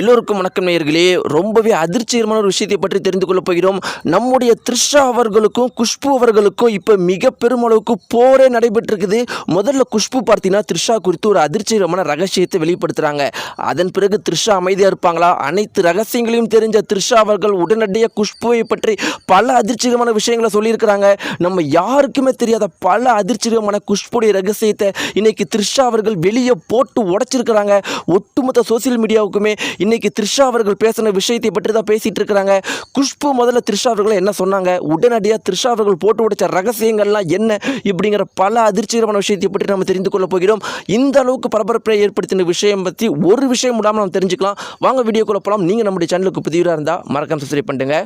எல்லோருக்கும் வணக்கம் நேயர்களே. ரொம்பவே அதிர்ச்சிகரமான ஒரு விஷயத்தை பற்றி தெரிந்து கொள்ளப் போகிறோம். நம்முடைய த்ரிஷா அவர்களுக்கும் குஷ்பு அவர்களுக்கும் இப்போ மிக பெருமளவுக்கு போரே நடைபெற்றிருக்குது. முதல்ல குஷ்பு பார்த்தீங்கன்னா த்ரிஷா குறித்து ஒரு அதிர்ச்சிகரமான ரகசியத்தை வெளிப்படுத்துகிறாங்க. அதன் பிறகு த்ரிஷா அமைதியாக இருப்பாங்களா? அனைத்து ரகசியங்களையும் தெரிஞ்ச த்ரிஷா அவர்கள் உடனடியாக குஷ்புவை பற்றி பல அதிர்ச்சிகரமான விஷயங்களை சொல்லியிருக்கிறாங்க. நம்ம யாருக்குமே தெரியாத பல அதிர்ச்சிகரமான குஷ்புடைய ரகசியத்தை இன்னைக்கு த்ரிஷா அவர்கள் வெளியே போட்டு உடைச்சிருக்கிறாங்க. ஒட்டுமொத்த சோசியல் மீடியாவுக்குமே இன்னைக்கு த்ரிஷா அவர்கள் பேசின விஷயத்தை பற்றி தான் பேசிட்டு இருக்கிறாங்க. குஷ்பு முதல்ல த்ரிஷா அவர்கள் என்ன சொன்னாங்க, உடனடியாக த்ரிஷா அவர்கள் போட்டு உடைச்ச ரகசியங்கள்லாம் என்ன இப்படிங்கிற பல அதிர்ச்சிகரமான விஷயத்தை பற்றி நம்ம தெரிந்து கொள்ள போகிறோம். இந்த அளவுக்கு பரபரப்பை ஏற்படுத்தின விஷயம் பற்றி ஒரு விஷயம் விடாமல் நம்ம தெரிஞ்சுக்கலாம். வாங்க வீடியோக்குள்ள போகலாம். நீங்கள் நம்முடைய சேனலுக்கு புதியவராக இருந்தால் மறக்காம சப்ஸ்கிரைப் பண்ணுங்க.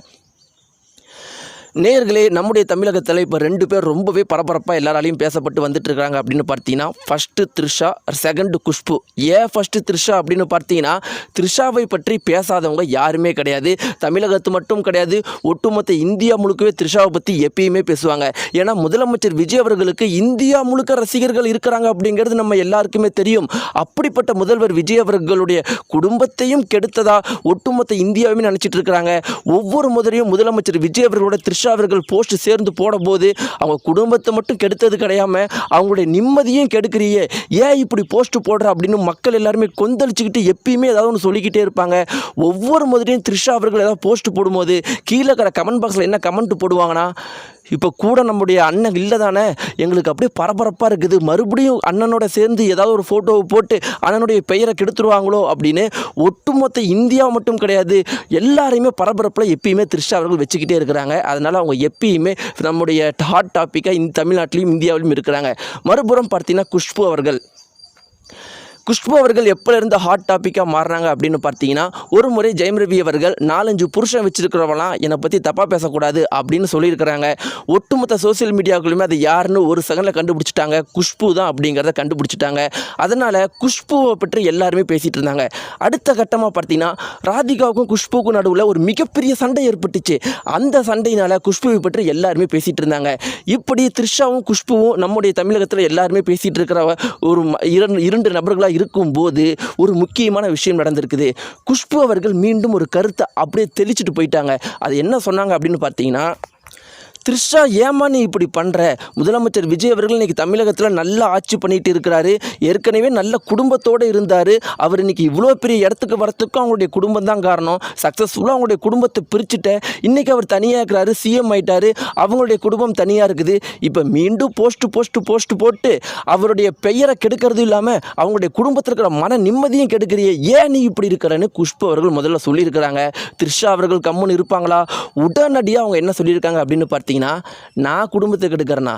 நேயர்களே, நம்முடைய தமிழகத்தில் இப்போ 2 பேர் ரொம்பவே பரபரப்பாக எல்லாராலையும் பேசப்பட்டு வந்துட்டு இருக்காங்க அப்படின்னு பார்த்தீங்கன்னா, ஃபஸ்ட்டு த்ரிஷா, செகண்டு குஷ்பு. ஏன் ஃபஸ்ட்டு த்ரிஷா அப்படின்னு பார்த்தீங்கன்னா, த்ரிஷாவை பற்றி பேசாதவங்க யாருமே கிடையாது. தமிழகத்து மட்டும் கிடையாது, ஒட்டுமொத்த இந்தியா முழுக்கவே த்ரிஷாவை பற்றி எப்பயுமே பேசுவாங்க. ஏன்னா முதலமைச்சர் விஜய் அவர்களுக்கு இந்தியா முழுக்க ரசிகர்கள் இருக்கிறாங்க அப்படிங்கிறது நம்ம எல்லாருக்குமே தெரியும். அப்படிப்பட்ட முதல்வர் விஜய் அவர்களுடைய குடும்பத்தையும் கெடுத்ததா ஒட்டுமொத்த இந்தியாவையும் நினச்சிட்டு இருக்கிறாங்க. ஒவ்வொரு முறையும் முதலமைச்சர் விஜய் அவர்களோட த்ரிஷா அவர்கள் போஸ்ட் சேர்ந்து போடும்போது அவங்க குடும்பத்தை மட்டும் கெடுத்தது கிடையாம அவங்களுடைய நிம்மதியும் கெடுக்கிறியே, ஏன் இப்படி போஸ்ட் போடுற அப்படின்னு மக்கள் எல்லாருமே கொந்தளிச்சுக்கிட்டு எப்பயுமே ஏதாவது ஒன்று சொல்லிக்கிட்டே இருப்பாங்க. ஒவ்வொரு முதலையும் த்ரிஷா அவர்கள் ஏதாவது போஸ்ட் போடும்போது கீழே இருக்கிற கமெண்ட் பாக்ஸில் என்ன கமெண்ட் போடுவாங்கன்னா, இப்போ கூட நம்முடைய அண்ணன் இல்லை தானே, எங்களுக்கு அப்படியே பரபரப்பாக இருக்குது, மறுபடியும் அண்ணனோட சேர்ந்து ஏதாவது ஒரு ஃபோட்டோவை போட்டு அண்ணனுடைய பெயரை கெடுத்துருவாங்களோ அப்படின்னு ஒட்டுமொத்த இந்தியா மட்டும் கிடையாது, எல்லாரையுமே பரபரப்பில் எப்பயுமே த்ரிஷா அவர்கள் வச்சுக்கிட்டே இருக்கிறாங்க. அதனால் அவங்க எப்பயுமே நம்முடைய ஹாட் டாப்பிக்காக இந்த தமிழ்நாட்டிலையும் இந்தியாவிலும் இருக்கிறாங்க. மறுபுறம் பார்த்தீங்கன்னா குஷ்பு அவர்கள் எப்போலேருந்து ஹாட் டாப்பிக்காக மாறுறாங்க அப்படின்னு பார்த்தீங்கன்னா, ஒரு முறை ஜெயம் ரவி அவர்கள் 4-5 புருஷன் வச்சுருக்கிறவங்களாம் என்னை பற்றி தப்பாக பேசக்கூடாது அப்படின்னு சொல்லியிருக்கிறாங்க. ஒட்டுமொத்த சோசியல் மீடியாவுக்குள்ளுமே அது யாருன்னு ஒரு செகண்டில் கண்டுபிடிச்சிட்டாங்க. குஷ்பு தான் அப்படிங்கிறத கண்டுபிடிச்சிட்டாங்க. அதனால் குஷ்புவை பற்றி எல்லாருமே பேசிகிட்டு இருந்தாங்க. அடுத்த கட்டமாக பார்த்தீங்கன்னா, ராதிகாவுக்கும் குஷ்புவுக்கும் நடுவில் ஒரு மிகப்பெரிய சண்டை ஏற்பட்டுச்சு. அந்த சண்டையினால் குஷ்புவை பற்றி எல்லாருமே பேசிகிட்டு இருந்தாங்க. இப்படி த்ரிஷாவும் குஷ்புவும் நம்முடைய தமிழகத்தில் எல்லாருமே பேசிகிட்டு இருக்கிற ஒரு இரண்டு நபர்களாக இருக்கும்போது ஒரு முக்கியமான விஷயம் நடந்திருக்குது. குஷ்பு அவர்கள் மீண்டும் ஒரு கருத்தை அப்படியே தெளிச்சுட்டு போயிட்டாங்க. அது என்ன சொன்னாங்க அப்படின்னு பார்த்தீங்கன்னா, த்ரிஷா ஏமா நீ இப்படி பண்ணுற, முதலமைச்சர் விஜய் அவர்கள் இன்றைக்கி தமிழகத்தில் நல்லா ஆட்சி பண்ணிகிட்டு இருக்கிறாரு, ஏற்கனவே நல்ல குடும்பத்தோடு இருந்தார், அவர் இன்றைக்கி இவ்வளோ பெரிய இடத்துக்கு வரத்துக்கும் அவங்களுடைய குடும்பம் தான் காரணம், சக்ஸஸ்ஃபுல்லாக அவங்களுடைய குடும்பத்தை பிரிச்சுட்ட, இன்றைக்கி அவர் தனியாக இருக்கிறாரு, சிஎம் ஆகிட்டார், அவங்களுடைய குடும்பம் தனியாக இருக்குது, இப்போ மீண்டும் போஸ்ட்டு போட்டு அவருடைய பெயரை கெடுக்கிறது இல்லாமல் அவங்களுடைய குடும்பத்தில் இருக்கிற மன நிம்மதியும் கெடுக்கிறியே, ஏன் நீ இப்படி இருக்கிறன்னு குஷ்பு அவர்கள் முதல்ல சொல்லியிருக்கிறாங்க. த்ரிஷா அவர்கள் கம்முன்னு இருப்பாங்களா? உடனடியாக அவங்க என்ன சொல்லியிருக்காங்க அப்படின்னு பார்த்தீங்கன்னா, நான் குடும்பத்துக்கு எடுக்கிறேன்னா,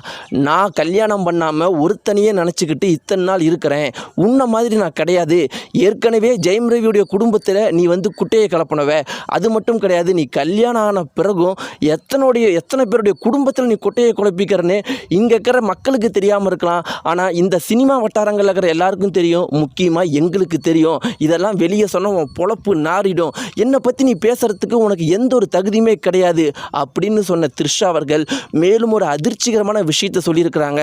நான் கல்யாணம் பண்ணாமல் ஒருத்தனையே நினச்சிக்கிட்டு இத்தனை நாள் இருக்கிறேன், உன்ன மாதிரி நான் கிடையாது, ஏற்கனவே ஜெயம் ரவியுடைய குடும்பத்தில் நீ குட்டையை கலப்பினவ, அது மட்டும் கிடையாது, நீ கல்யாணம் ஆன பிறகும் எத்தனை பேருடைய குடும்பத்தில் நீ குட்டையை குழப்பிக்கிறன்னு இங்கே இருக்கிற மக்களுக்கு தெரியாமல் இருக்கலாம், ஆனால் இந்த சினிமா வட்டாரங்களில் இருக்கிற எல்லாருக்கும் தெரியும், முக்கியமாக எங்களுக்கு தெரியும், இதெல்லாம் வெளியே சொன்னால் உன் பொழப்பு நாறிடும், என்னை பற்றி நீ பேசுகிறதுக்கு உனக்கு எந்த ஒரு தகுதியுமே கிடையாது அப்படின்னு சொன்ன த்ரிஷா அவர்கள் மேலும் ஒரு அதிர்ச்சிகரமான விஷயத்தை சொல்லியிருக்கிறாங்க.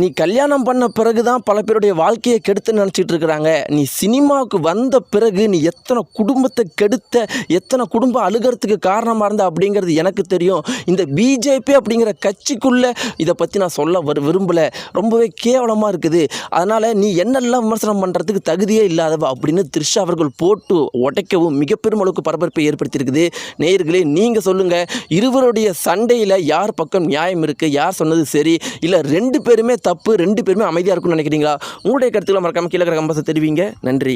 நீ கல்யாணம் பண்ண பிறகு தான் பல பேருடைய வாழ்க்கையை கெடுத்துன்னு நினச்சிட்டு இருக்கிறாங்க, நீ சினிமாவுக்கு வந்த பிறகு நீ எத்தனை குடும்பத்தை கெடுத்த, எத்தனை குடும்பம் அழுகிறதுக்கு காரணமாக இருந்த அப்படிங்கிறது எனக்கு தெரியும், இந்த பிஜேபி அப்படிங்கிற கட்சிக்குள்ளே இதை பற்றி நான் சொல்ல விரும்பலை, ரொம்பவே கேவலமாக இருக்குது, அதனால் நீ என்னெல்லாம் விமர்சனம் பண்ணுறதுக்கு தகுதியே இல்லாதவ அப்படின்னு த்ரிஷா அவர்கள் போட்டு உடைக்கவும் மிகப்பெரும் அளவுக்கு பரபரப்பை ஏற்படுத்தியிருக்குது. நேயர்களே, நீங்கள் சொல்லுங்கள், இருவருடைய சண்டையில் யார் பக்கம் நியாயம் இருக்குது, யார் சொன்னது சரி, இல்லை 2 பேருமே தப்பு, 2 பேருமே அமைதியாக இருக்கும்னு நினைக்கிறீங்களா? உங்களுடைய கருத்துக்களை மறக்காமல் கீழே கமெண்ட்ஸில் தெரிவிங்க. நன்றி.